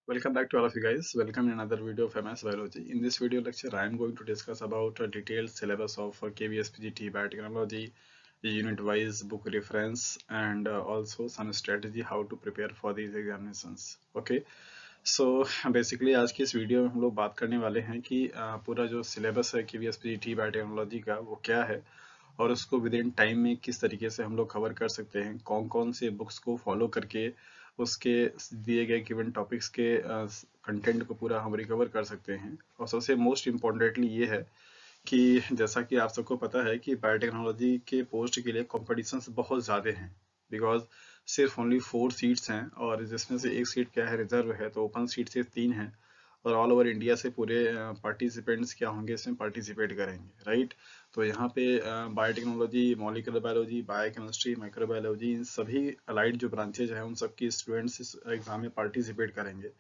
Welcome back to all of you guys. Welcome in another video of MS Biology. In this video lecture, I am going to discuss about a detailed syllabus of KVSPGT biotechnology, unit-wise book reference, and also some strategy how to prepare for these examinations. Okay. So basically आज की इस video में हम लोग बात करने वाले हैं कि पूरा जो सिलेबस है KVSPGT बायोटेक्नोलॉजी का वो क्या है और उसको विद इन टाइम में किस तरीके से हम लोग कवर कर सकते हैं, कौन कौन से बुक्स को फॉलो करके उसके दिए गए गिवन टॉपिक्स के कंटेंट को पूरा हम रिकवर कर सकते हैं। और सबसे मोस्ट इम्पॉर्टेंटली ये है कि जैसा कि आप सबको पता है कि बायोटेक्नोलॉजी के पोस्ट के लिए कॉम्पिटिशन्स बहुत ज़्यादा हैं, बिकॉज सिर्फ ओनली 4 सीट्स हैं और जिसमें से एक सीट क्या है रिजर्व है, तो ओपन सीट से 3 हैं और ऑल ओवर इंडिया से पूरे पार्टिसिपेंट्स क्या होंगे इसमें पार्टिसिपेट करेंगे, राइट। तो यहाँ पे biotechnology, molecular biology, biochemistry, microbiology, इन सभी अलाइड जो ब्रांचेज हैं उन सबकी स्टूडेंट्स इस एग्जाम में पार्टिसिपेट करेंगे।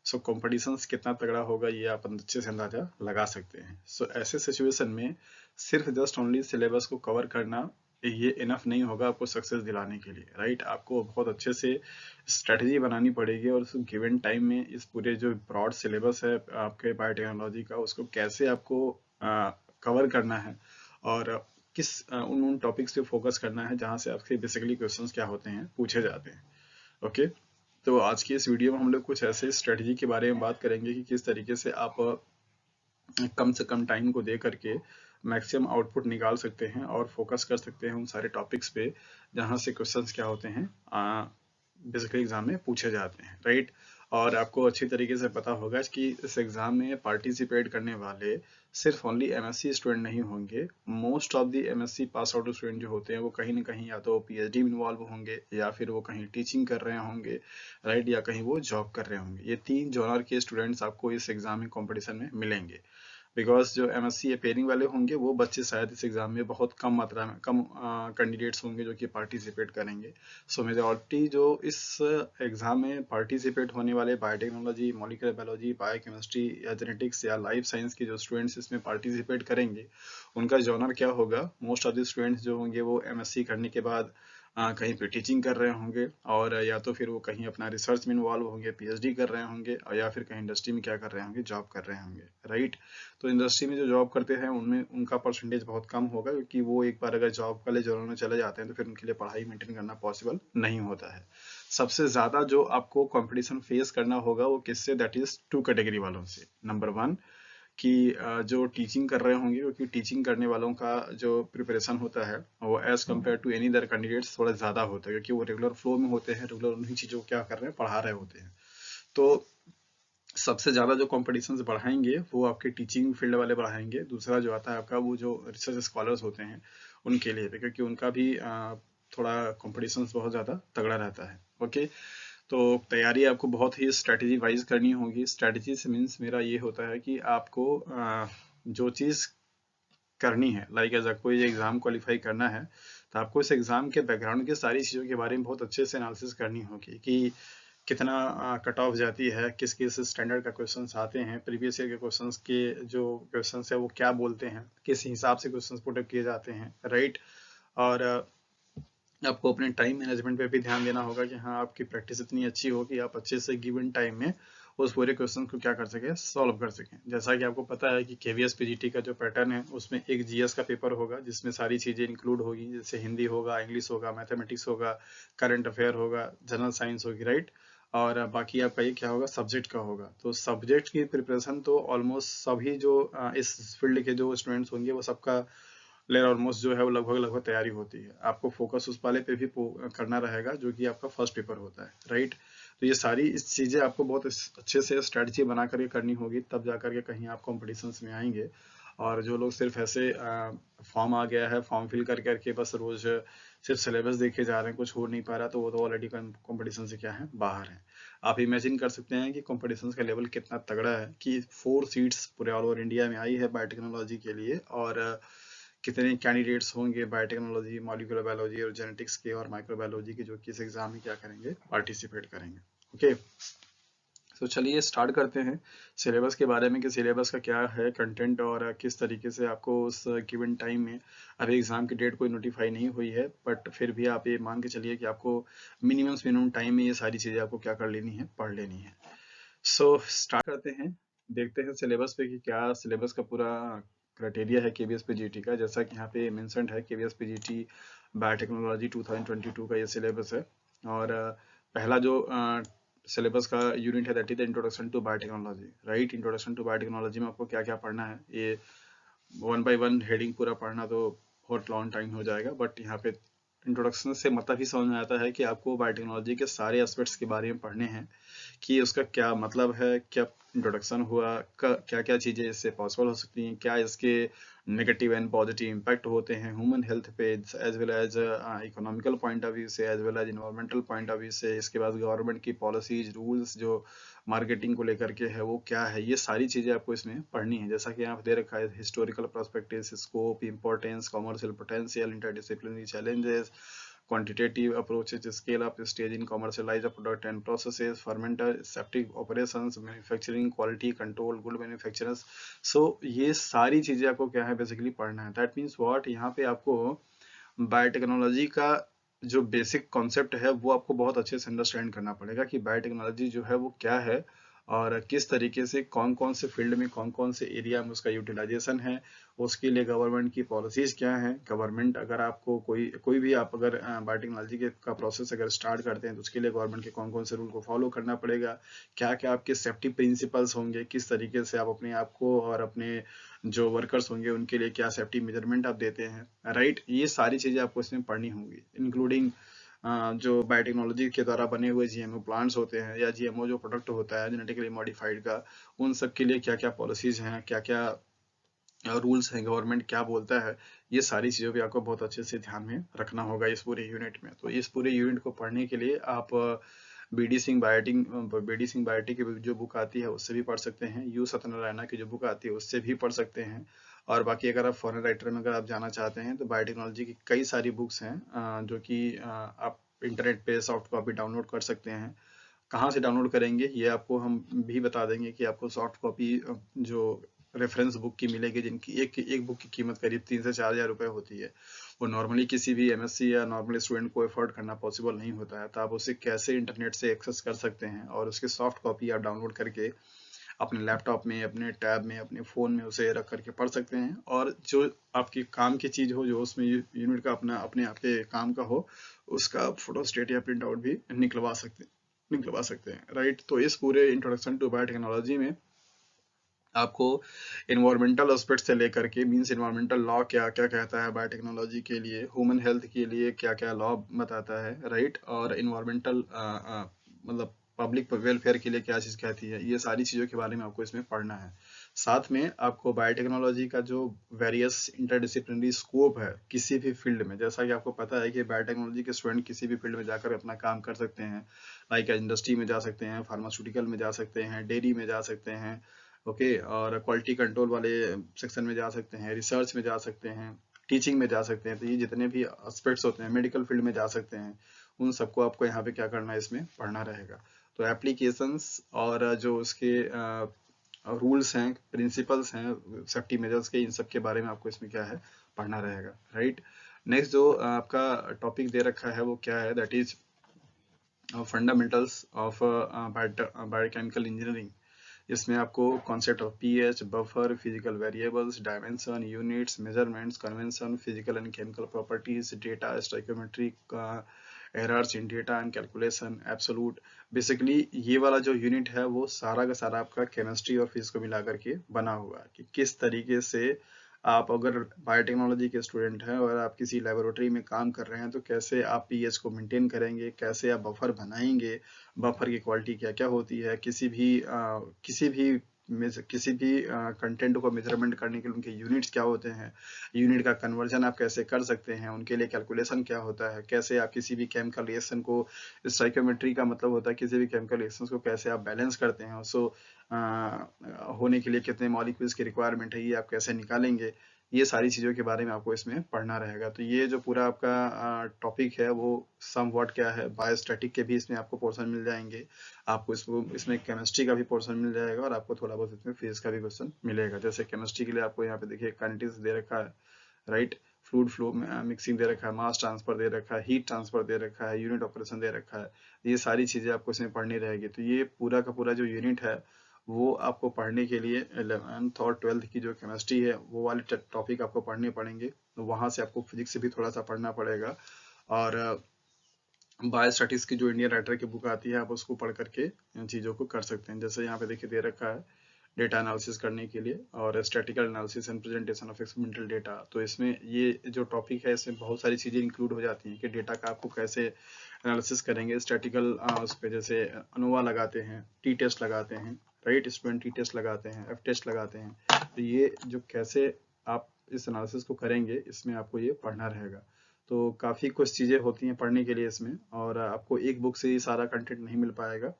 सो कॉम्पिटिशन्स कितना तगड़ा होगा ये आप अच्छे से अंदाजा लगा सकते हैं। सो ऐसे सिचुएशन में सिर्फ जस्ट ओनली सिलेबस को कवर करना ये इनफ नहीं होगा आपको सक्सेस दिलाने के लिए, राइट। आपको बहुत अच्छे से स्ट्रेटजी बनानी पड़ेगी और उस गिवन टाइम में इस पूरे जो ब्रॉड सिलेबस है आपके बायोटेक्नोलॉजी का उसको कैसे आपको कवर करना है और किस उन टॉपिक्स पे फोकस करना है जहां से आपके बेसिकली क्वेश्चंस क्या होते हैं पूछे जाते हैं। ओके। तो आज की इस वीडियो में हम लोग कुछ ऐसे स्ट्रेटजी के बारे में बात करेंगे कि किस तरीके से आप कम से कम टाइम को दे करके मैक्सिमम आउटपुट निकाल सकते हैं और फोकस कर सकते हैं उन सारे टॉपिक्स पे जहां से क्वेश्चंस क्या होते हैं बेसिकली एग्जाम में पूछे जाते हैं, राइट। और आपको अच्छी तरीके से पता होगा कि इस एग्जाम में पार्टिसिपेट करने वाले सिर्फ ओनली एमएससी स्टूडेंट नहीं होंगे। Most of the MSc pass out student जो होते हैं वो कहीं ना कहीं या तो पीएचडी में इन्वॉल्व होंगे या फिर वो कहीं टीचिंग कर रहे होंगे, राइट, या कहीं वो जॉब कर रहे होंगे। ये 3 जॉनर के स्टूडेंट्स आपको इस एग्जाम में कॉम्पिटिशन में मिलेंगे। बिकॉज जो एमएससी अपेयरिंग वाले होंगे वो बच्चे शायद इस एग्जाम में बहुत कम मात्रा में कम कैंडिडेट्स होंगे जो कि पार्टिसिपेट करेंगे। सो मेजॉरिटी जो इस एग्जाम में पार्टिसिपेट होने वाले बायोटेक्नोलॉजी, मॉलिक्यूलर बायोलॉजी, बायोकेमिस्ट्री या जेनेटिक्स या लाइफ साइंस के जो स्टूडेंट्स इसमें पार्टिसिपेट करेंगे उनका जॉनर क्या होगा, मोस्ट ऑफ द स्टूडेंट्स जो होंगे वो एमएससी करने के बाद कहीं पे टीचिंग कर रहे होंगे और या तो फिर वो कहीं अपना रिसर्च में इन्वॉल्व होंगे, पीएचडी कर रहे होंगे, और या फिर कहीं इंडस्ट्री में क्या कर रहे होंगे, जॉब कर रहे होंगे, राइट। तो इंडस्ट्री में जो जॉब करते हैं उनमें उनका परसेंटेज बहुत कम होगा क्योंकि वो एक बार अगर जॉब वाले जोनों में चले जाते हैं तो फिर उनके लिए पढ़ाई मेंटेन करना पॉसिबल नहीं होता है। सबसे ज्यादा जो आपको कंपटीशन फेस करना होगा वो किससे, दैट इज 2 कैटेगरी वालों से। नंबर 1 कि जो टीचिंग कर रहे होंगे, क्योंकि टीचिंग करने वालों का जो प्रिपरेशन होता है वो as compare to any other candidates थोड़ा ज़्यादा होता है क्योंकि वो रेगुलर फ्लो में होते हैं, रेगुलर उन्हीं चीज़ों को क्या कर रहे हैं, पढ़ा रहे होते हैं। तो सबसे ज़्यादा जो कॉम्पिटिशन बढ़ाएंगे वो आपके टीचिंग फील्ड वाले बढ़ाएंगे। दूसरा जो आता है आपका वो जो रिसर्च स्कॉलर्स होते हैं उनके लिए भी, क्योंकि उनका भी थोड़ा कॉम्पिटिशन बहुत ज़्यादा तगड़ा रहता है। ओके। तो तैयारी आपको बहुत ही स्ट्रेटेजी वाइज करनी होगी। स्ट्रेटेजी से मीन्स मेरा ये होता है कि आपको जो चीज़ करनी है, लाइक एज कोई एग्जाम क्वालिफाई करना है तो आपको इस एग्जाम के बैकग्राउंड की सारी चीज़ों के बारे में बहुत अच्छे से एनालिसिस करनी होगी कि कितना कट ऑफ जाती है, किस किस स्टैंडर्ड का क्वेश्चंस आते हैं, प्रीवियस ईयर के क्वेश्चंस के जो क्वेश्चंस है वो क्या बोलते हैं, किस हिसाब से क्वेश्चंस पुट किए जाते हैं, राइट। और आपको अपने टाइम मैनेजमेंट पे भी ध्यान देना होगा कि हाँ आपकी प्रैक्टिस इतनी अच्छी हो कि आप अच्छे से गिवन टाइम में उस पूरे क्वेश्चन को क्या कर सके, सॉल्व कर सकें। जैसा कि आपको पता है कि केवीएस पीजीटी का जो पैटर्न है उसमें एक जीएस का पेपर होगा जिसमें सारी चीज़ें इंक्लूड होगी, जैसे हिंदी होगा, इंग्लिश होगा, मैथमेटिक्स होगा, करंट अफेयर होगा, जनरल साइंस होगी, राइट। और बाकी आपका ये क्या होगा, सब्जेक्ट का होगा। तो सब्जेक्ट की प्रिपरेशन तो ऑलमोस्ट सभी जो इस फील्ड के जो स्टूडेंट्स होंगे वो सबका लेयर ऑलमोस्ट जो है वो लगभग तैयारी होती है। आपको फोकस उस वाले पे भी करना रहेगा जो कि आपका फर्स्ट पेपर होता है, राइट। तो ये सारी इस चीज़ें आपको बहुत अच्छे से स्ट्रेटजी बना करके करनी होगी, तब जा करके कहीं आप कॉम्पिटिशन्स में आएंगे। और जो लोग सिर्फ ऐसे फॉर्म आ गया है, फॉर्म फिल कर करके बस रोज सिर्फ सिलेबस देखे जा रहे हैं, कुछ हो नहीं पा रहा, तो वो तो ऑलरेडी कॉम्पिटिशन से क्या है, बाहर है। आप इमेजिन कर सकते हैं कि कॉम्पिटिशन का लेवल कितना तगड़ा है कि 4 सीट्स पूरे ऑल ओवर इंडिया में आई है बायोटेक्नोलॉजी के लिए, और कितने कैंडिडेट्स होंगे बायोटेक्नोलॉजी, मॉलिक्यूलर बायोलॉजी और जेनेटिक्स के और माइक्रोबायोलॉजी के जो कि इस एग्जाम में क्या करेंगे, पार्टिसिपेट करेंगे। ओके। तो चलिए स्टार्ट करते हैं सिलेबस के बारे में कि सिलेबस का क्या है कंटेंट और किस तरीके से आपको उस गिवन टाइम में, अभी एग्जाम की डेट कोई नोटिफाई नहीं हुई है बट फिर भी आप ये मान के चलिए कि आपको मिनिमम टाइम में ये सारी चीज़ें आपको क्या कर लेनी है, पढ़ लेनी है। सो स्टार्ट करते हैं, देखते हैं सिलेबस पे कि क्या सिलेबस का पूरा क्राइटेरिया है केवीएसपीजीटी का। जैसा कि यहाँ पे मेंशन्ड है, केवीएसपीजीटी बायोटेक्नोलॉजी 2022 का ये सिलेबस है। और पहला जो सिलेबस का यूनिट है that is the introduction to biotechnology, right. Introduction to biotechnology में आपको क्या क्या पढ़ना है, ये वन बाय वन हेडिंग पूरा पढ़ना तो बहुत लॉन्ग टाइम हो जाएगा, बट यहाँ पे इंट्रोडक्शन से मतलब ही समझ में आता है कि आपको बायोटेक्नोलॉजी के सारे एस्पेक्ट्स के बारे में पढ़ने हैं कि उसका क्या मतलब है, क्या इंट्रोडक्शन हुआ, क्या क्या चीज़ें इससे पॉसिबल हो सकती हैं, क्या इसके नेगेटिव एंड पॉजिटिव इम्पैक्ट होते हैं ह्यूमन हेल्थ पे as well as economical point of view से, as well as environmental point of view से। इसके बाद गवर्नमेंट की पॉलिसीज रूल्स जो मार्केटिंग को लेकर के है वो क्या है, ये सारी चीज़ें आपको इसमें पढ़नी है। जैसा कि यहाँ दे रखा है, historical perspective, scope, importance, commercial potential, interdisciplinary challenges, quantitative approaches, scale up stage in commercialize the product and processes, fermenter, aseptic operations, manufacturing, quality control, good manufacturers। so ये सारी चीजें आपको क्या है बेसिकली पढ़ना है। दैट मीन्स व्हाट, यहाँ पे आपको बायोटेक्नोलॉजी का जो बेसिक कॉन्सेप्ट है वो आपको बहुत अच्छे से अंडरस्टैंड करना पड़ेगा कि बायोटेक्नोलॉजी जो है वो क्या है और किस तरीके से कौन कौन से फील्ड में कौन कौन से एरिया में उसका यूटिलाइजेशन है, उसके लिए गवर्नमेंट की पॉलिसीज क्या है। गवर्नमेंट अगर आपको कोई भी आप अगर बायोटेक्नोलॉजी के का प्रोसेस अगर स्टार्ट करते हैं तो उसके लिए गवर्नमेंट के कौन कौन से रूल को फॉलो करना पड़ेगा, क्या क्या आपके सेफ्टी प्रिंसिपल्स होंगे, किस तरीके से आप अपने आप को और अपने जो वर्कर्स होंगे उनके लिए क्या सेफ्टी मेजरमेंट आप देते हैं, राइट। ये सारी चीजें आपको इसमें पढ़नी होंगी, इंक्लूडिंग जो बायोटेक्नोलॉजी के द्वारा बने हुए जीएमओ प्लांट्स होते हैं या जीएमओ जो प्रोडक्ट होता है जेनेटिकली मॉडिफाइड का, उन सब के लिए क्या क्या पॉलिसीज हैं, क्या क्या रूल्स हैं, गवर्नमेंट क्या बोलता है, ये सारी चीज़ों भी आपको बहुत अच्छे से ध्यान में रखना होगा इस पूरे यूनिट में। तो इस पूरे यूनिट को पढ़ने के लिए आप बी डी सिंह बायोटिक की जो बुक आती है उससे भी पढ़ सकते हैं, यू सत्यनारायणा की जो बुक आती है उससे भी पढ़ सकते हैं। और बाकी अगर आप फॉरेन राइटर में अगर आप जाना चाहते हैं तो बायोटेक्नोलॉजी की कई सारी बुक्स हैं जो कि आप इंटरनेट पे सॉफ्ट कॉपी डाउनलोड कर सकते हैं। कहाँ से डाउनलोड करेंगे ये आपको हम भी बता देंगे कि आपको सॉफ्ट कॉपी जो रेफरेंस बुक की मिलेगी, जिनकी एक बुक की कीमत करीब 3 से 4 हज़ार रुपए होती है। वो नॉर्मली किसी भी एमएससी या नॉर्मल स्टूडेंट को अफोर्ड करना पॉसिबल नहीं होता है, तो आप उसे कैसे इंटरनेट से एक्सेस कर सकते हैं और उसकी सॉफ्ट कॉपी आप डाउनलोड करके अपने लैपटॉप में, अपने टैब में, अपने फ़ोन में उसे रख करके पढ़ सकते हैं। और जो आपकी काम की चीज़ हो, जो उसमें यूनिट का अपना अपने आपके काम का हो, उसका फोटोस्टेट या प्रिंट आउट भी निकलवा सकते हैं, राइट। तो इस पूरे इंट्रोडक्शन टू बायोटेक्नोलॉजी में आपको इन्वायरमेंटल एस्पेक्ट से लेकर के, मींस इन्वायरमेंटल लॉ क्या क्या कहता है बायोटेक्नोलॉजी के लिए, ह्यूमन हेल्थ के लिए क्या क्या लॉ बताता है, राइट, और इन्वायरमेंटल मतलब पब्लिक वेलफेयर के लिए क्या चीज़ कहती है, ये सारी चीज़ों के बारे में आपको इसमें पढ़ना है। साथ में आपको बायोटेक्नोलॉजी का जो वेरियस इंटरडिसिप्लिनरी स्कोप है किसी भी फील्ड में, जैसा कि आपको पता है कि बायोटेक्नोलॉजी के स्टूडेंट किसी भी फील्ड में जाकर अपना काम कर सकते हैं। लाइक इंडस्ट्री में जा सकते हैं, फार्मास्यूटिकल में जा सकते हैं, डेयरी में जा सकते हैं, ओके, और क्वालिटी कंट्रोल वाले सेक्शन में जा सकते हैं, रिसर्च में जा सकते हैं, टीचिंग में जा सकते हैं। तो ये जितने भी एस्पेक्ट्स होते हैं, मेडिकल फील्ड में जा सकते हैं, उन सबको आपको यहाँ पे क्या करना है, इसमें पढ़ना रहेगा। तो एप्लीकेशंस और जो उसके रूल्स हैं, प्रिंसिपल्स हैं सेफ्टी मेजर्स के, इन सब के बारे में आपको इसमें क्या है, पढ़ना रहेगा, राइट। नेक्स्ट जो आपका टॉपिक दे रखा है वो क्या है, that is fundamentals of biochemical engineering. इसमें आपको concept of pH, buffer, physical variables, dimension, units, measurements, convention, physical and chemical properties, data stoichiometry, errors in data and calculation, absolute. Basically ये वाला जो यूनिट है वो सारा का सारा आपका केमिस्ट्री और फिजिक्स को मिला करके बना हुआ है कि किस तरीके से आप अगर बायोटेक्नोलॉजी के स्टूडेंट हैं और आप किसी लेबोरेटरी में काम कर रहे हैं तो कैसे आप पीएच को मेंटेन करेंगे, कैसे आप बफर बनाएंगे, बफर की क्वालिटी क्या क्या होती है, किसी भी कंटेंट को मेजरमेंट करने के लिए उनके यूनिट्स क्या होते हैं, यूनिट का कन्वर्जन आप कैसे कर सकते हैं, उनके लिए कैलकुलेशन क्या होता है, कैसे आप किसी भी केमिकल रिएक्शन को, स्टोइकियोमेट्री का मतलब होता है किसी भी केमिकल रिएक्शन को कैसे आप बैलेंस करते हैं, सो होने के लिए कितने मॉलिक्यूल्स की रिक्वायरमेंट है, ये आप कैसे निकालेंगे, ये सारी चीज़ों के बारे में आपको इसमें पढ़ना रहेगा। तो ये जो पूरा आपका टॉपिक है वो समव्हाट क्या है, बायोस्टैटिक के भी इसमें आपको पोर्शन मिल जाएंगे, आपको इसमें केमिस्ट्री का भी पोर्शन मिल जाएगा और आपको थोड़ा बहुत इसमें फिजिक्स का भी क्वेश्चन मिलेगा। जैसे केमिस्ट्री के लिए आपको यहाँ पे देखिए काइनेटिक्स दे रखा है, राइट, फ्लूइड फ्लो मिक्सिंग दे रखा है, मास ट्रांसफर दे रखा है, हीट ट्रांसफर दे रखा है, यूनिट ऑपरेशन दे रखा है। ये सारी चीजें आपको इसमें पढ़नी रहेगी। तो ये पूरा का पूरा जो यूनिट है वो आपको पढ़ने के लिए 11th और 12th की जो केमिस्ट्री है वो वाले टॉपिक आपको पढ़ने पड़ेंगे। तो वहां से आपको फिजिक्स से भी थोड़ा सा पढ़ना पड़ेगा। और बायोस्टैटिक्स की जो इंडियन राइटर की बुक आती है आप उसको पढ़ करके इन चीज़ों को कर सकते हैं। जैसे यहाँ पे देखिए दे रखा है डेटा एनालिसिस करने के लिए और statistical analysis and presentation of experimental data. तो इसमें ये जो टॉपिक है इसमें बहुत सारी चीज़ें इंक्लूड हो जाती हैं कि डेटा का आपको कैसे एनालिसिस करेंगे। स्टैटिकल उस पर जैसे अनोवा लगाते हैं, टी टेस्ट लगाते हैं, राइट, स्टूडेंट टी टेस्ट लगाते हैं, एफ टेस्ट लगाते हैं। तो ये जो कैसे आप इस एनालिसिस को करेंगे इसमें आपको ये पढ़ना रहेगा। तो काफ़ी कुछ चीज़ें होती हैं पढ़ने के लिए इसमें, और आपको एक बुक से ही सारा कंटेंट नहीं मिल पाएगा।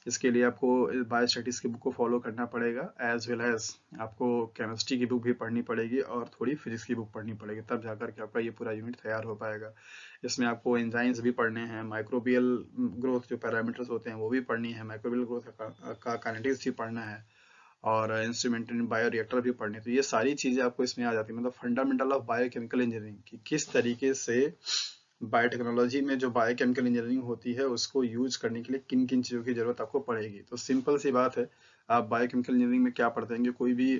इसके लिए आपको बायोस्टैटिक्स की बुक को फॉलो करना पड़ेगा, एज वेल एज आपको केमिस्ट्री की बुक भी पढ़नी पड़ेगी और थोड़ी फिजिक्स की बुक पढ़नी पड़ेगी, तब जाकर के आपका ये पूरा यूनिट तैयार हो पाएगा। इसमें आपको एंजाइम्स भी पढ़ने हैं, माइक्रोबियल ग्रोथ जो पैरामीटर्स होते हैं वो भी पढ़नी है, माइक्रोबियल ग्रोथ का काइनेटिक्स भी पढ़ना है, और इंस्ट्रूमेंट इन बायोरिएक्टर भी पढ़ने। तो ये सारी चीजें आपको इसमें आ जाती है, मतलब फंडामेंटल ऑफ बायोकेमिकल इंजीनियरिंग की किस तरीके से बायोटेक्नोलॉजी में जो बायोकेमिकल इंजीनियरिंग होती है उसको यूज करने के लिए किन किन चीजों की जरूरत आपको पड़ेगी। तो सिंपल सी बात है, आप बायोकेमिकल इंजीनियरिंग में क्या पढ़ते हैं, कोई भी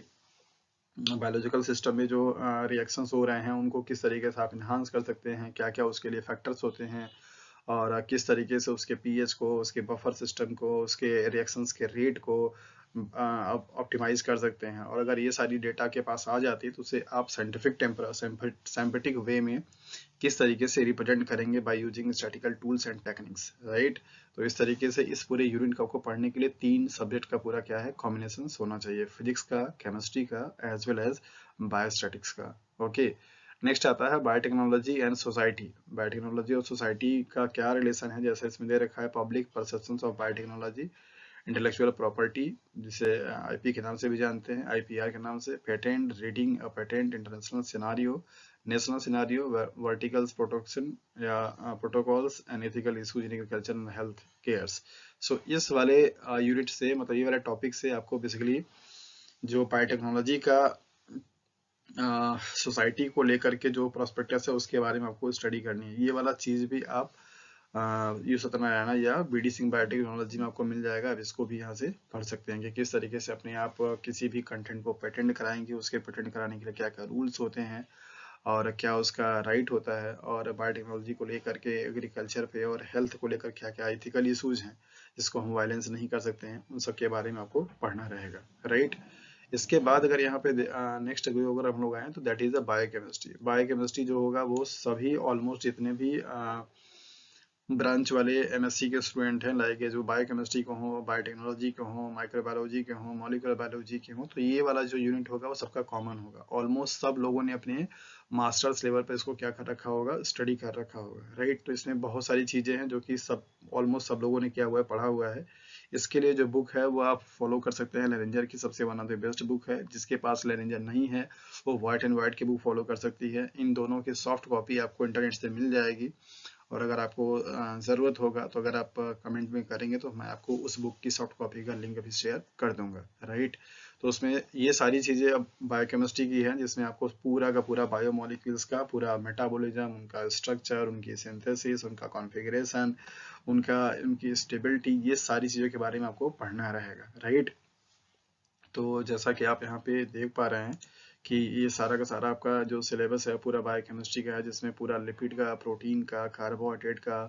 बायोलॉजिकल सिस्टम में जो रिएक्शंस हो रहे हैं उनको किस तरीके से आप इन्हांस कर सकते हैं, क्या क्या उसके लिए फैक्टर्स होते हैं, और किस तरीके से उसके पीएच को, उसके बफर सिस्टम को, उसके रिएक्शंस के रेट को ऑप्टिमाइज कर सकते हैं। और अगर ये सारी डेटा के पास आ जाती है तो उसे आप साइंटिफिक साइंटिफिक वे में किस तरीके से रिप्रेजेंट करेंगे by using statistical tools and techniques, right. तो इस तरीके से इस पूरे यूनिट को आपको पढ़ने के लिए 3 सब्जेक्ट का पूरा क्या है कॉम्बिनेशन होना चाहिए, फिजिक्स का, केमिस्ट्री का, एज वेल एज बायोस्टैटिक्स का। ओके, नेक्स्ट आता है बायोटेक्नोलॉजी एंड सोसाइटी। बायोटेक्नोलॉजी और सोसाइटी का क्या रिलेशन है, जैसे इसमें दे रखा है public perceptions of biotechnology, intellectual property जिसे आईपी के नाम से भी जानते हैं, आईपीआर के नाम से, patent, reading a patent, international scenario, national scenario, verticals protection या protocols and ethical issues in agriculture and health cares. So इस वाले यूनिट से, मतलब ये वाले टॉपिक से आपको बेसिकली जो बायोटेक्नोलॉजी का सोसाइटी को लेकर के जो प्रोस्पेक्टस है उसके बारे में आपको स्टडी करनी है। ये वाला चीज भी आप यू सत्यनारायण या बीडी सिंह बायोटेक्नोलॉजी में आपको मिल जाएगा। अब इसको भी यहाँ से पढ़ सकते हैं कि किस तरीके से अपने आप किसी भी कंटेंट को पेटेंट कराएंगे, उसके पेटेंट कराने के लिए क्या क्या रूल्स होते हैं और क्या उसका राइट होता है, और बायोटेक्नोलॉजी को लेकर के एग्रीकल्चर पे और हेल्थ को लेकर क्या क्या एथिकल इशूज हैं जिसको हम वायलेंस नहीं कर सकते हैं, उन सब के बारे में आपको पढ़ना रहेगा, राइट। इसके बाद अगर यहाँ पे नेक्स्ट अगर हम लोग आए तो that is the biochemistry. Biochemistry जो होगा वो सभी ऑलमोस्ट जितने भी ब्रांच वाले एमएससी के स्टूडेंट हैं, लाइक जो बायोकेमिस्ट्री के हों, बायोटेक्नोलॉजी के हों, माइक्रोबायोलॉजी के हों, मॉलिक्यूलर बायोलॉजी के हों, तो ये वाला जो यूनिट होगा वो सबका कॉमन होगा। ऑलमोस्ट सब लोगों ने अपने मास्टर्स लेवल पे इसको क्या कर रखा होगा, स्टडी कर रखा होगा, राइट। तो इसमें बहुत सारी चीजें हैं जो कि सब ऑलमोस्ट सब लोगों ने किया हुआ है, पढ़ा हुआ है। इसके लिए जो बुक है वो आप फॉलो कर सकते हैं, लेरेंजर की सबसे one of the best book है। जिसके पास लेरेंजर नहीं है वो व्हाइट एंड व्हाइट की बुक फॉलो कर सकती है। इन दोनों की सॉफ्ट कॉपी आपको इंटरनेट से मिल जाएगी, और अगर आपको ज़रूरत होगा तो अगर आप कमेंट में करेंगे तो मैं आपको उस बुक की सॉफ्ट कॉपी का लिंक भी शेयर कर दूंगा, राइट। तो उसमें ये सारी चीज़ें अब बायोकेमिस्ट्री की हैं जिसमें आपको पूरा का पूरा बायोमोलिक्यूल्स का पूरा मेटाबॉलिज्म, उनका स्ट्रक्चर, उनकी सिंथेसिस, उनका कॉन्फ़िगरेशन, उनकी स्टेबिलिटी, ये सारी चीज़ों के बारे में आपको पढ़ना रहेगा, राइट। तो जैसा कि आप यहाँ पे देख पा रहे हैं कि ये सारा का सारा आपका जो सिलेबस है पूरा बायोकेमिस्ट्री का है, जिसमें पूरा लिपिड का, प्रोटीन का, कार्बोहाइड्रेट का,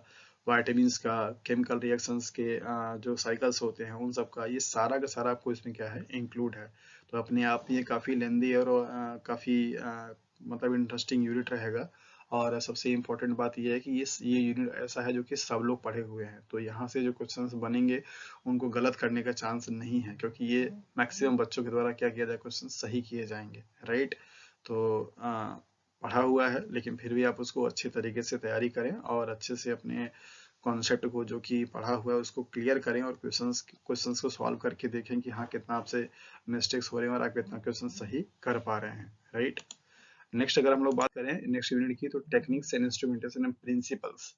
विटामिन्स का, केमिकल रिएक्शंस के जो साइकिल्स होते हैं उन सब का, ये सारा का सारा आपको इसमें क्या है इंक्लूड है। तो अपने आप में ये काफ़ी लेंदी और काफ़ी मतलब इंटरेस्टिंग यूनिट रहेगा। और सबसे इम्पोर्टेंट बात यह है कि ये यूनिट ऐसा है जो कि सब लोग पढ़े हुए हैं, तो यहाँ से जो क्वेश्चंस बनेंगे उनको गलत करने का चांस नहीं है, क्योंकि ये मैक्सिमम बच्चों के द्वारा क्या किया जाए, क्वेश्चन सही किए जाएंगे, राइट। तो पढ़ा हुआ है लेकिन फिर भी आप उसको अच्छे तरीके से तैयारी करें और अच्छे से अपने कॉन्सेप्ट को जो कि पढ़ा हुआ है उसको क्लियर करें, और क्वेश्चंस को सॉल्व करके देखें कि हाँ कितना आपसे मिस्टेक्स हो रहे हैं और आप कितना क्वेश्चन सही कर पा रहे हैं, राइट। नेक्स्ट अगर हम लोग बात करें नेक्स्ट यूनिट की, तो techniques and instrumentation and principles,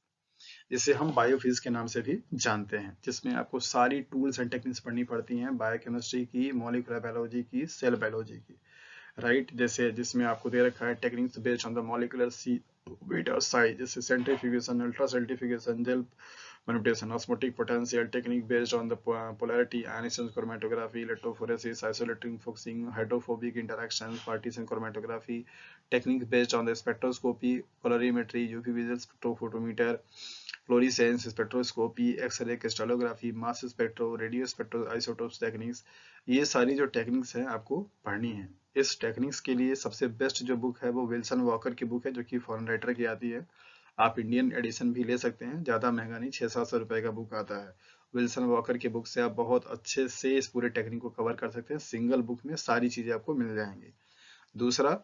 जिसे हम बायोफिजिक्स के नाम से भी जानते हैं, जिसमें आपको सारी टूल्स एंड टेक्निक्स पढ़नी पड़ती हैं बायोकेमिस्ट्री की, मॉलिक्यूलर बायोलॉजी की, सेल बायोलॉजी की, राइट। जैसे जिसमें आपको दे रखा है techniques based on the molecular सी वेट और साइज, जैसे centrifugation, ultra centrifugation, gel manipulation, osmotic potential technique based on the polarity, ionization chromatography, electrophoresis, isolating focusing, hydrophobic interactions, partition chromatography, techniques based on the spectroscopy, colorimetry, UV visual spectrophotometer, fluorescence spectroscopy, X ray crystallography, mass spectro, radio spectro isotopes techniques, ये सारी जो techniques हैं आपको पढ़नी है। इस techniques के लिए सबसे बेस्ट जो बुक है वो विल्सन वॉकर की बुक है, जो कि फॉरेन राइटर की आती है। आप इंडियन एडिशन भी ले सकते हैं, ज़्यादा महंगा नहीं, 600-700 रुपए का बुक आता है। विल्सन वॉकर की बुक से आप बहुत अच्छे से इस पूरे टेक्निक को कवर कर सकते हैं, सिंगल बुक में सारी चीज़ें आपको मिल जाएंगी। दूसरा,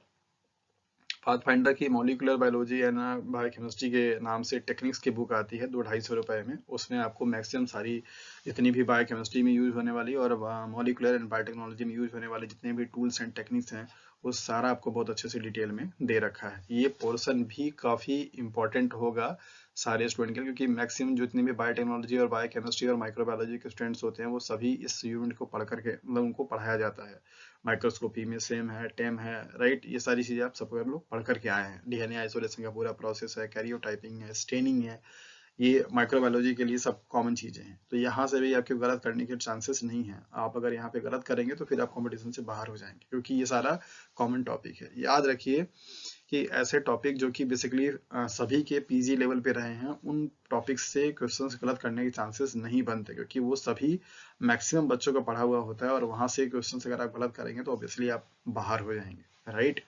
पाथफाइंडर की मॉलिक्यूलर बायोलॉजी एंड बायोकेमिस्ट्री के नाम से टेक्निक्स की बुक आती है 200-250 में। उसमें आपको मैक्सिमम सारी जितनी भी बायोकेमिस्ट्री में यूज होने वाली और मॉलिक्यूलर एंड बायोटेक्नोलॉजी में यूज होने वाले जितने भी टूल्स एंड टेक्निक्स हैं, वो सारा आपको बहुत अच्छे से डिटेल में दे रखा है। ये पोर्शन भी काफ़ी इंपॉर्टेंट होगा सारे स्टूडेंट के लिए, क्योंकि मैक्सिमम जितने भी बायोटेक्नोलॉजी और बायोकेमिस्ट्री और माइक्रोबायोलॉजी के स्टूडेंट्स होते हैं वो सभी इस यूनिट को पढ़ करके मतलब उनको पढ़ाया जाता है। माइक्रोस्कोपी में सेम है, टेम है, राइट। ये सारी चीज़ें आप सब लोग पढ़ करके आए हैं। डीएनए आइसोलेशन का पूरा प्रोसेस है, कैरियोटाइपिंग है, स्टेनिंग है, ये माइक्रोबायोलॉजी के लिए सब कॉमन चीज़ें हैं। तो यहाँ से भी आपके गलत करने के चांसेस नहीं है। आप अगर यहाँ पे गलत करेंगे तो फिर आप कंपटीशन से बाहर हो जाएंगे, क्योंकि ये सारा कॉमन टॉपिक है। याद रखिए कि ऐसे टॉपिक जो कि बेसिकली सभी के पीजी लेवल पे रहे हैं, उन टॉपिक्स से क्वेश्चंस गलत करने के चांसेस नहीं बनते, क्योंकि वो सभी मैक्सिमम बच्चों का पढ़ा हुआ होता है और वहां से क्वेश्चंस अगर आप गलत करेंगे तो ऑब्वियसली आप बाहर हो जाएंगे, राइट।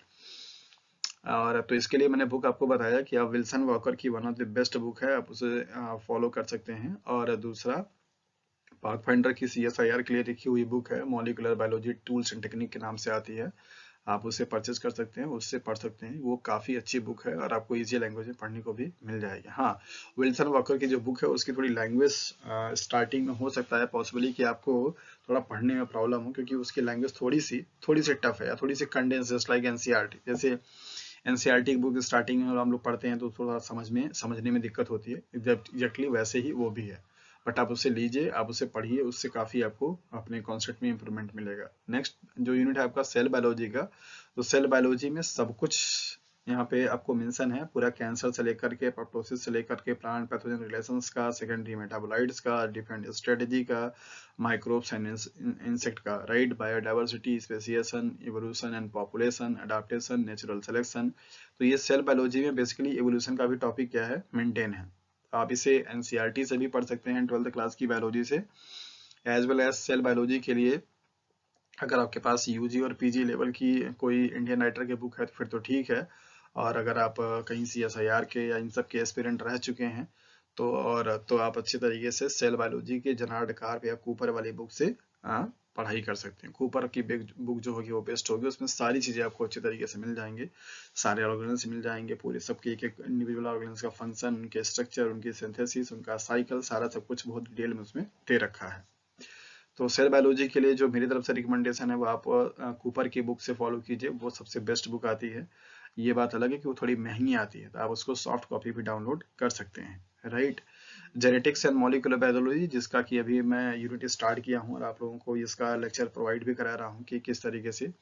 और तो इसके लिए मैंने बुक आपको बताया कि आप विल्सन वॉकर की one of the best book है, आप उसे फॉलो कर सकते हैं। और दूसरा, पाथफाइंडर की CSIR के लिए लिखी हुई बुक है, molecular biology tools and technique के नाम से आती है। आप उसे परचेज कर सकते हैं, उससे पढ़ सकते हैं। वो काफ़ी अच्छी बुक है और आपको इजी लैंग्वेज में पढ़ने को भी मिल जाएगी। हाँ, विल्सन वॉकर की जो बुक है उसकी थोड़ी लैंग्वेज स्टार्टिंग में हो सकता है पॉसिबली कि आपको थोड़ा पढ़ने में प्रॉब्लम हो, क्योंकि उसकी लैंग्वेज थोड़ी सी टफ है या थोड़ी सी कंडेंस, जस्ट लाइक एनसीईआरटी। जैसे एनसीईआरटी की बुक स्टार्टिंग में हम लोग पढ़ते हैं तो थोड़ा समझने में दिक्कत होती है, एग्जैक्टली वैसे ही वो भी है। बट आप उसे लीजिए, आप उसे पढ़िए, उससे काफ़ी आपको अपने कॉन्सेप्ट में इंप्रूवमेंट मिलेगा। नेक्स्ट जो यूनिट है आपका सेल बायोलॉजी का, तो सेल बायोलॉजी में सब कुछ यहाँ पे आपको मेंशन है, पूरा कैंसर से लेकर के प्रोटोसिस से लेकर के प्लांट पैथोजन रिलेशंस का, सेकेंडरी मेटाबोलाइट्स का, डिफरेंट स्ट्रेटेजी का, माइक्रोब्स एंड इंसेक्ट का, right, biodiversity, speciation, evolution and population, adaptation, natural selection. तो ये सेल बायोलॉजी में बेसिकली इवोल्यूशन का भी टॉपिक क्या है, मेंटेन है। आप इसे एनसीईआरटी से भी पढ़ सकते हैं, 12th क्लास की बायोलॉजी से, as well as cell biology के लिए अगर आपके पास यूजी और पीजी लेवल की कोई इंडियन राइटर की बुक है तो फिर तो ठीक है। और अगर आप कहीं CSIR के या इन सब के एस्पिरेंट रह चुके हैं तो आप अच्छे तरीके से सेल बायोलॉजी के जनार्ड कार्प या कूपर वाली बुक से पढ़ाई कर सकते हैं। कूपर की बुक जो होगी वो बेस्ट होगी, उसमें सारी चीज़ें आपको अच्छे तरीके से मिल जाएंगी, सारे ऑर्गेनेल्स मिल जाएंगे, पूरे सबके एक एक इंडिविजुअल ऑर्गेनेल्स का फंक्शन, उनके स्ट्रक्चर, उनकी सिंथेसिस, उनका साइकिल, सारा सब कुछ बहुत डिटेल में उसमें दे रखा है। तो सेल बायोलॉजी के लिए जो मेरी तरफ से रिकमेंडेशन है वो आप कूपर की बुक से फॉलो कीजिए, वो सबसे बेस्ट बुक आती है। ये बात अलग है कि वो थोड़ी महंगी आती है, तो आप उसको सॉफ्ट कॉपी भी डाउनलोड कर सकते हैं, right. Genetics and molecular biology, जिसका कि अभी मैं यूनिट स्टार्ट किया हूँ और आप लोगों को इसका लेक्चर प्रोवाइड भी करा रहा हूँ कि किस तरीके से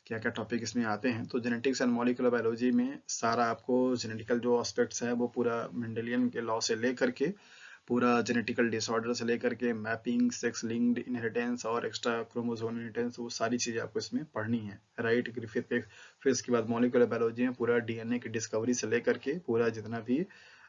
क्या क्या टॉपिक इसमें आते हैं। तो जेनेटिक्स एंड मॉलिक्यूलर बायोलॉजी में सारा आपको जेनेटिकल जो एस्पेक्ट्स हैं वो पूरा मेंडेलियन के लॉ से लेकर के पूरा जेनेटिकल डिसऑर्डर से लेकर के मैपिंग, सेक्स लिंक्ड इनहेरिटेंस और एक्स्ट्रा क्रोमोसोम इनहेरिटेंस, वो सारी चीजें आपको इसमें पढ़नी है, राइट। फिर इसके बाद मॉलिक्यूलर बायोलॉजी में पूरा डीएनए की डिस्कवरी से लेकर के पूरा जितना भी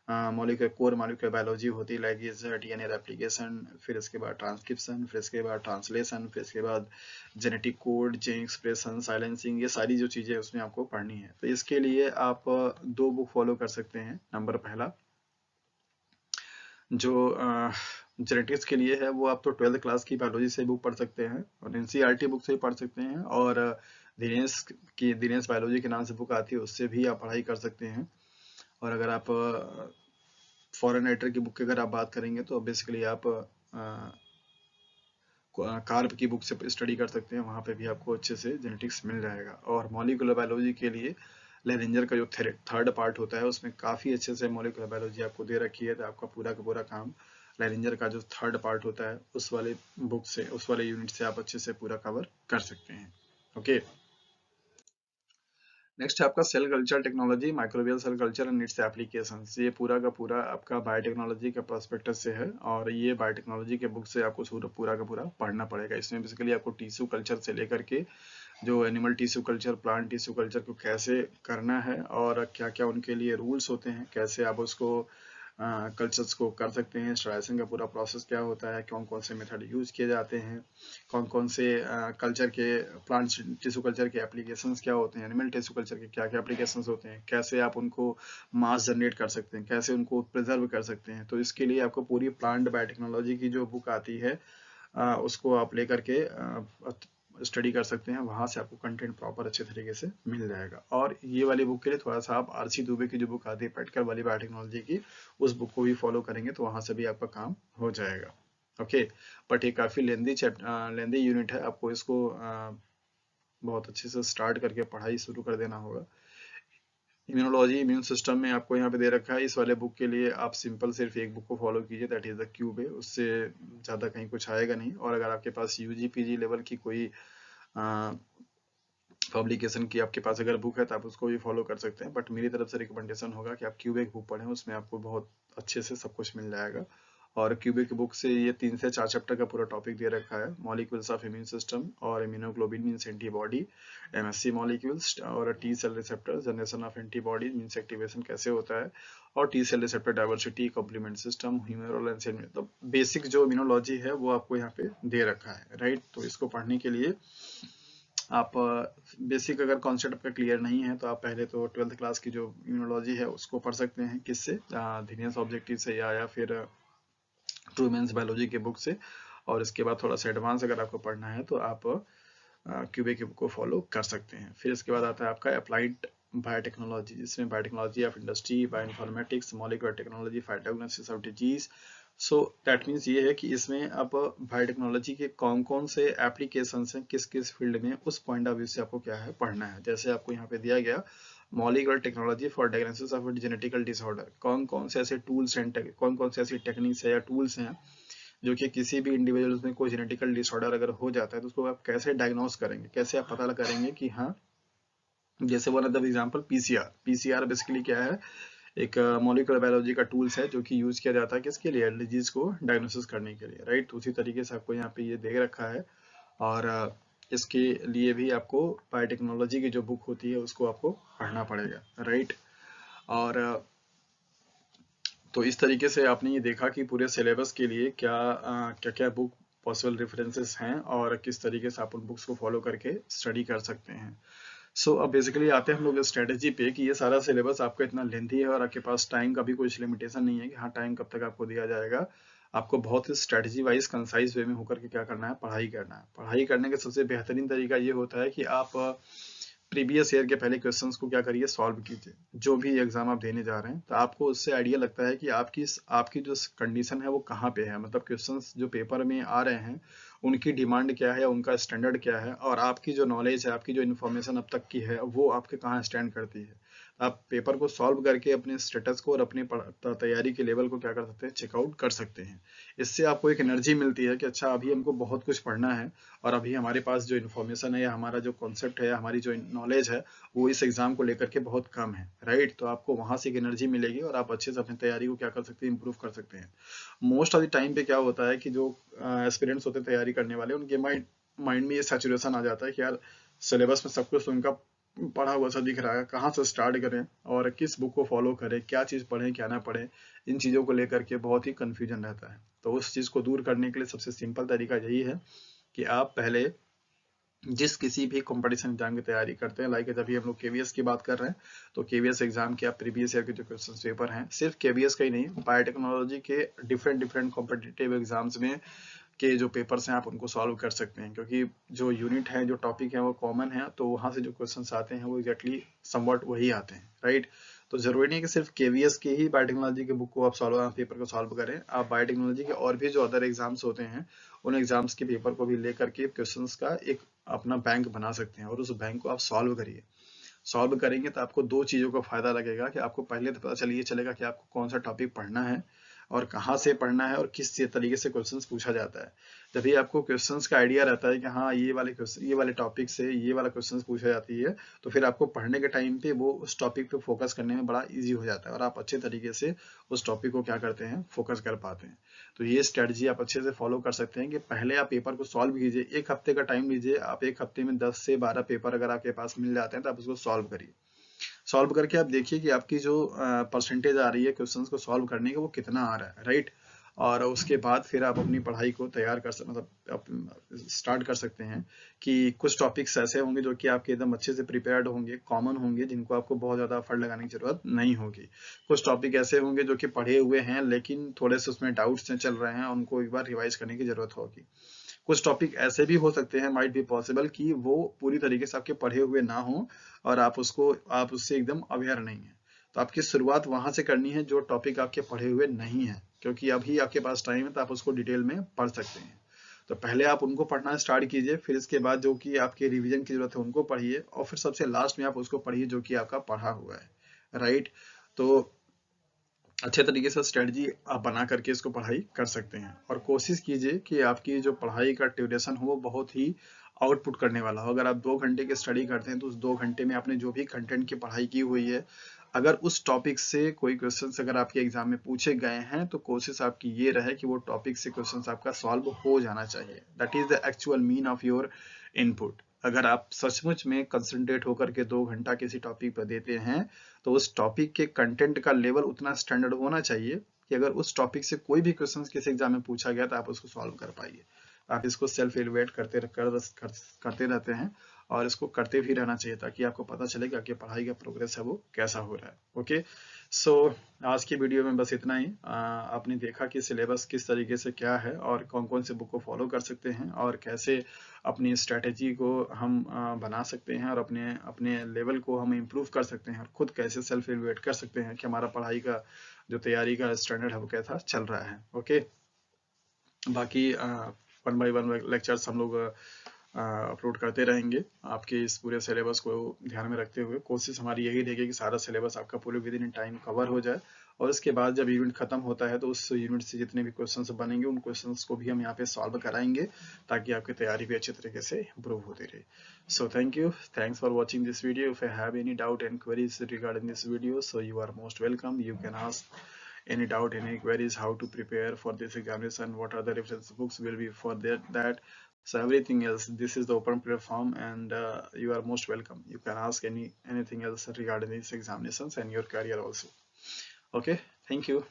मॉलिक्यूलर कोर मॉलिक्यूलर बायोलॉजी होती है, लाइक डीएनए रेप्लिकेशन, फिर इसके बाद ट्रांसक्रिप्शन, फिर इसके बाद ट्रांसलेशन, फिर इसके बाद genetic code, gene expression, silencing, ये सारी जो चीजें उसमें आपको पढ़नी है। तो इसके लिए आप दो बुक फॉलो कर सकते हैं। नंबर पहला जो जेनेटिक्स के लिए है वो आप तो 12th क्लास की बायोलॉजी से बुक पढ़ सकते हैं और एनसीईआरटी बुक से भी पढ़ सकते हैं, और दिनेश बायोलॉजी के नाम से बुक आती है, उससे भी आप पढ़ाई कर सकते हैं। और अगर आप फॉरेन राइटर की बुक की अगर आप बात करेंगे तो बेसिकली आप कार्प की बुक से स्टडी कर सकते हैं, वहाँ पे भी आपको अच्छे से जेनेटिक्स मिल जाएगा। और मॉलिक्यूलर बायोलॉजी के लिए लेरेंजर का जो थर्ड पार्ट होता है उसमें काफ़ी अच्छे से मॉलिक्यूलर बायोलॉजी आपको दे रखी है, तो आपका पूरा का पूरा काम लेरेंजर का जो थर्ड पार्ट होता है उस वाले बुक से, उस वाले यूनिट से आप अच्छे से पूरा कवर कर सकते हैं। ओके। नेक्स्ट है आपका cell culture technology, microbial cell culture and its applications. ये पूरा का पूरा आपका बायोटेक्नोलॉजी के पर्सपेक्टिव से है और ये बायोटेक्नोलॉजी के बुक से आपको पूरा का पूरा पढ़ना पड़ेगा। इसमें बेसिकली आपको टिश्यू कल्चर से लेकर के जो animal tissue culture, plant tissue culture को कैसे करना है और क्या क्या उनके लिए रूल्स होते हैं, कैसे आप उसको कल्चर्स को कर सकते हैं, स्टराइसिंग का पूरा प्रोसेस क्या होता है, कौन कौन से मेथड यूज किए जाते हैं, कौन कौन से कल्चर के प्लांट टिश्यू कल्चर के एप्लीकेशंस क्या होते हैं, एनिमल टिश्यू कल्चर के क्या क्या एप्लीकेशंस होते हैं, कैसे आप उनको मास जनरेट कर सकते हैं, कैसे उनको प्रिजर्व कर सकते हैं। तो इसके लिए आपको पूरी प्लांट बायोटेक्नोलॉजी की जो बुक आती है उसको आप लेकर के स्टडी कर सकते हैं। वहां से आपको कंटेंट प्रॉपर अच्छे तरीके से मिल जाएगा। और ये वाली बुक के लिए थोड़ा सा आप आरसी दुबे की जो बुक आती है पेटकर वाली बायोटेक्नोलॉजी की, उस बुक को भी फॉलो करेंगे तो वहां से भी आपका काम हो जाएगा। ओके, बट ये काफी लेंदी यूनिट है, आपको इसको बहुत अच्छे से स्टार्ट करके पढ़ाई शुरू कर देना होगा। इम्यूनोलॉजी, इम्यून सिस्टम में आपको यहाँ पे दे रखा है। इस वाले बुक के लिए आप सिंपल सिर्फ एक बुक को फॉलो कीजिए, दैट इज द क्यूब है, उससे ज्यादा कहीं कुछ आएगा नहीं। और अगर आपके पास यूजी पीजी लेवल की कोई पब्लिकेशन की आपके पास अगर बुक है तो आप उसको भी फॉलो कर सकते हैं, बट मेरी तरफ से रिकमेंडेशन होगा कि आप क्यूब एक बुक पढ़ें, उसमें आपको बहुत अच्छे से सब कुछ मिल जाएगा। और क्यूबिक बुक से ये 3 से 4 चैप्टर का पूरा टॉपिक दे रखा है, मॉलिक्यूल्स ऑफ इम्यून सिस्टम और immunoglobin means antibody, MSC molecules और T cell receptor, generation of antibody means activation कैसे होता है, और T cell receptor diversity, complement system, humoral and तो बेसिक जो इम्यूनोलॉजी है वो आपको यहाँ पे दे रखा है, राइट। तो इसको पढ़ने के लिए आप बेसिक अगर कॉन्सेप्ट आपका क्लियर नहीं है तो आप पहले तो 12th क्लास की जो इम्यूनोलॉजी है उसको पढ़ सकते हैं, किससे, धिनियस ऑब्जेक्टिव से या फिर ट्रूमैन्स बायोलॉजी के बुक से। और इसके बाद थोड़ा सा एडवांस अगर आपको पढ़ना है तो आप क्यूबे की बुक को फॉलो कर सकते हैं। फिर इसके बाद आता है आपका अप्लाइड बायोटेक्नोलॉजी, जिसमें biotechnology of industry, bioinformatics, molecular technology, phytognosis of disease. So that means ये है कि इसमें आप बायोटेक्नोलॉजी के कौन कौन से एप्लीकेशंस हैं किस किस फील्ड में, उस पॉइंट ऑफ व्यू से आपको क्या है पढ़ना है। जैसे आपको यहाँ पे दिया गया molecular technology for diagnosis of genetical disorder, कौन कौन से ऐसे टूल्स हैं, कौन कौन से ऐसी टेक्निक्स है या टूल्स हैं जो कि किसी भी इंडिविजुअल में कोई जेनेटिकल डिसऑर्डर अगर हो जाता है तो उसको आप कैसे डायग्नोस करेंगे, कैसे आप पता करेंगे कि हाँ। जैसे one of the example PCR, PCR basically क्या है, एक मॉलिक्यूलर बायोलॉजी का टूल्स है जो कि यूज किया जाता है किसके लिए, डिजीज को डायग्नोसिस करने के लिए, राइट। उसी तरीके से आपको यहाँ पे ये दे रखा है। और इसके लिए भी आपको बायोटेक्नोलॉजी की जो बुक होती है उसको आपको पढ़ना पड़ेगा, राइट। और तो इस तरीके से आपने ये देखा कि पूरे सिलेबस के लिए क्या क्या क्या बुक पॉसिबल रेफरेंसेस हैं और किस तरीके से आप उन बुक्स को फॉलो करके स्टडी कर सकते हैं। सो अब बेसिकली आते हैं हम लोग स्ट्रेटेजी पे कि ये सारा सिलेबस आपका इतना लेंथी है और आपके पास टाइम का भी कुछ लिमिटेशन नहीं है कि हाँ टाइम कब तक आपको दिया जाएगा। आपको बहुत ही स्ट्रेटेजी वाइज कंसाइज वे में होकर के क्या करना है, पढ़ाई करना है। पढ़ाई करने का सबसे बेहतरीन तरीका ये होता है कि आप प्रीवियस ईयर के पहले क्वेश्चंस को क्या करिए, सॉल्व कीजिए। जो भी एग्जाम आप देने जा रहे हैं तो आपको उससे आइडिया लगता है कि आपकी जो कंडीशन है वो कहाँ पे है, मतलब क्वेश्चंस जो पेपर में आ रहे हैं उनकी डिमांड क्या है, उनका स्टैंडर्ड क्या है, और आपकी जो नॉलेज है, आपकी जो इन्फॉर्मेशन अब तक की है वो आपके कहाँ स्टैंड करती है। आप पेपर को सॉल्व करके अपने स्टेटस को और अपने तैयारी के लेवल को क्या कर सकते हैं, चेकआउट कर सकते हैं। इससे आपको एक एनर्जी मिलती है कि अच्छा अभी हमको बहुत कुछ पढ़ना है और अभी हमारे पास जो इन्फॉर्मेशन है या हमारा जो कॉन्सेप्ट है, हमारी जो नॉलेज है वो इस एग्जाम को लेकर के बहुत कम है, राइट। तो आपको वहां से एक एनर्जी मिलेगी और आप अच्छे से अपनी तैयारी को क्या कर सकते हैं, इंप्रूव कर सकते हैं। मोस्ट ऑफ द टाइम पे क्या होता है कि जो एस्पिरेंट्स होते हैं तैयारी करने वाले, उनके माइंड में ये सैचुरेशन आ जाता है कि यार सिलेबस में सब कुछ तो उनका पढ़ा हुआ सा दिख रहा है, कहाँ से स्टार्ट करें और किस बुक को फॉलो करें, क्या चीज़ पढ़ें क्या ना पढ़ें, इन चीज़ों को लेकर के बहुत ही कन्फ्यूजन रहता है। तो उस चीज़ को दूर करने के लिए सबसे सिंपल तरीका यही है कि आप पहले जिस किसी भी कंपटीशन एग्जाम की तैयारी करते हैं, लाइक अभी हम लोग केवीएस की बात कर रहे हैं तो केवीएस एग्जाम के आप प्रीवियस ईयर के जो क्वेश्चन पेपर हैं, सिर्फ केवीएस का ही नहीं, बायोटेक्नोलॉजी के डिफरेंट डिफरेंट कॉम्पिटिटिव एग्जाम्स में के जो पेपर्स हैं आप उनको सॉल्व कर सकते हैं, क्योंकि जो यूनिट है, जो टॉपिक है वो कॉमन है, तो वहां से जो क्वेश्चंस आते हैं वो एग्जैक्टली समवट वही आते हैं, राइट। तो जरूरी नहीं कि सिर्फ केवीएस के ही बायोटेक्नोलॉजी के बुक को आप पेपर को सॉल्व करें, आप बायोटेक्नोलॉजी के और भी जो अदर एग्जाम्स होते हैं उन एग्जाम्स के पेपर को भी लेकर के क्वेश्चंस का एक अपना बैंक बना सकते हैं और उस बैंक को आप सॉल्व करिए। सॉल्व करेंगे तो आपको दो चीजों का फायदा लगेगा कि आपको पहले तो पता चलिए चलेगा कि आपको कौन सा टॉपिक पढ़ना है, और कहाँ से पढ़ना है और किस तरीके से क्वेश्चंस पूछा जाता है। जब भी आपको क्वेश्चंस का आइडिया रहता है कि हाँ ये वाले टॉपिक से ये वाला क्वेश्चंस पूछा जाती है, तो फिर आपको पढ़ने के टाइम पे वो उस टॉपिक पे फोकस करने में बड़ा इजी हो जाता है और आप अच्छे तरीके से उस टॉपिक को क्या करते हैं, फोकस कर पाते हैं। तो ये स्ट्रेटजी आप अच्छे से फॉलो कर सकते हैं कि पहले आप पेपर को सॉल्व कीजिए, 1 हफ्ते का टाइम लीजिए। आप 1 हफ्ते में 10 से 12 पेपर अगर आपके पास मिल जाते हैं तो आप उसको सॉल्व करिए। सॉल्व करके आप देखिए कि आपकी जो परसेंटेज आ रही है क्वेश्चंस को सॉल्व करने का वो कितना आ रहा है, राइट। और उसके बाद फिर आप अपनी पढ़ाई को तैयार कर मतलब स्टार्ट कर सकते हैं कि कुछ टॉपिक्स ऐसे होंगे जो कि आपके एकदम अच्छे से प्रिपेयर्ड होंगे, कॉमन होंगे, जिनको आपको बहुत ज्यादा एफर्ट लगाने की जरूरत नहीं होगी। कुछ टॉपिक ऐसे होंगे जो कि पढ़े हुए हैं लेकिन थोड़े से उसमें डाउट्स चल रहे हैं, उनको एक बार रिवाइज करने की जरूरत होगी। कुछ टॉपिक ऐसे भी हो सकते हैं, माइट बी पॉसिबल, कि वो पूरी तरीके से आपके पढ़े हुए ना हो और आप उससे एकदम अवेयर नहीं है। तो आपकी शुरुआत वहां से करनी है जो टॉपिक आपके पढ़े हुए नहीं है, क्योंकि अभी आपके पास टाइम है तो आप उसको डिटेल में पढ़ सकते हैं। तो पहले आप उनको पढ़ना स्टार्ट कीजिए, फिर इसके बाद जो कि आपके रिवीजन की जरूरत है उनको पढ़िए, और फिर सबसे लास्ट में आप उसको पढ़िए जो कि आपका पढ़ा हुआ है, राइट। तो अच्छे तरीके से स्ट्रेटजी आप बना करके इसको पढ़ाई कर सकते हैं, और कोशिश कीजिए कि आपकी जो पढ़ाई का ड्यूरेशन हो वो बहुत ही आउटपुट करने वाला हो। अगर आप 2 घंटे की स्टडी करते हैं तो उस 2 घंटे में आपने जो भी कंटेंट की पढ़ाई की हुई है, अगर उस टॉपिक से कोई क्वेश्चंस अगर आपके एग्जाम में पूछे गए हैं तो कोशिश आपकी ये रहे कि वो टॉपिक से क्वेश्चंस आपका सॉल्व हो जाना चाहिए। That is the actual mean of your input. अगर आप सचमुच में कंसंट्रेट होकर के 2 घंटा किसी टॉपिक पर देते हैं तो उस टॉपिक के कंटेंट का लेवल उतना स्टैंडर्ड होना चाहिए कि अगर उस टॉपिक से कोई भी क्वेश्चन किसी एग्जाम में पूछा गया तो आप उसको सॉल्व कर पाइए। आप इसको सेल्फ इवैल्यूएट करते रहते हैं, और इसको करते भी रहना चाहिए ताकि आपको पता चले कि आपकी पढ़ाई का प्रोग्रेस है वो कैसा हो रहा है। ओके, सो आज की वीडियो में बस इतना ही। आपने देखा कि सिलेबस किस तरीके से क्या है और कौन कौन से बुक को फॉलो कर सकते हैं और कैसे अपनी स्ट्रेटेजी को हम बना सकते हैं और अपने अपने लेवल को हम इम्प्रूव कर सकते हैं, और खुद कैसे सेल्फ इवैल्यूएट कर सकते हैं कि हमारा पढ़ाई का जो तैयारी का स्टैंडर्ड है वो कैसा चल रहा है। ओके, बाकी 1 बाय 1 लेक्चर्स हम लोग अपलोड करते रहेंगे आपके इस पूरे सिलेबस को ध्यान में रखते हुए। कोशिश हमारी यही रहेगी कि सारा सिलेबस आपका पूरे विद इन टाइम कवर हो जाए, और उसके बाद जब यूनिट खत्म होता है तो उस यूनिट से जितने भी क्वेश्चंस बनेंगे उन क्वेश्चंस को भी हम यहाँ पे सॉल्व कराएंगे ताकि आपकी तैयारी भी अच्छे तरीके से इम्प्रूव होती रहे। So thank you, thanks for watching this video. If you have any doubt and queries regarding this video, so you are most welcome. You can ask any doubt, any queries, how to prepare for this examination, what are the reference books will be for that. So everything else, this is the open platform, and you are most welcome. You can ask anything else regarding these examinations and your career also. Okay, thank you.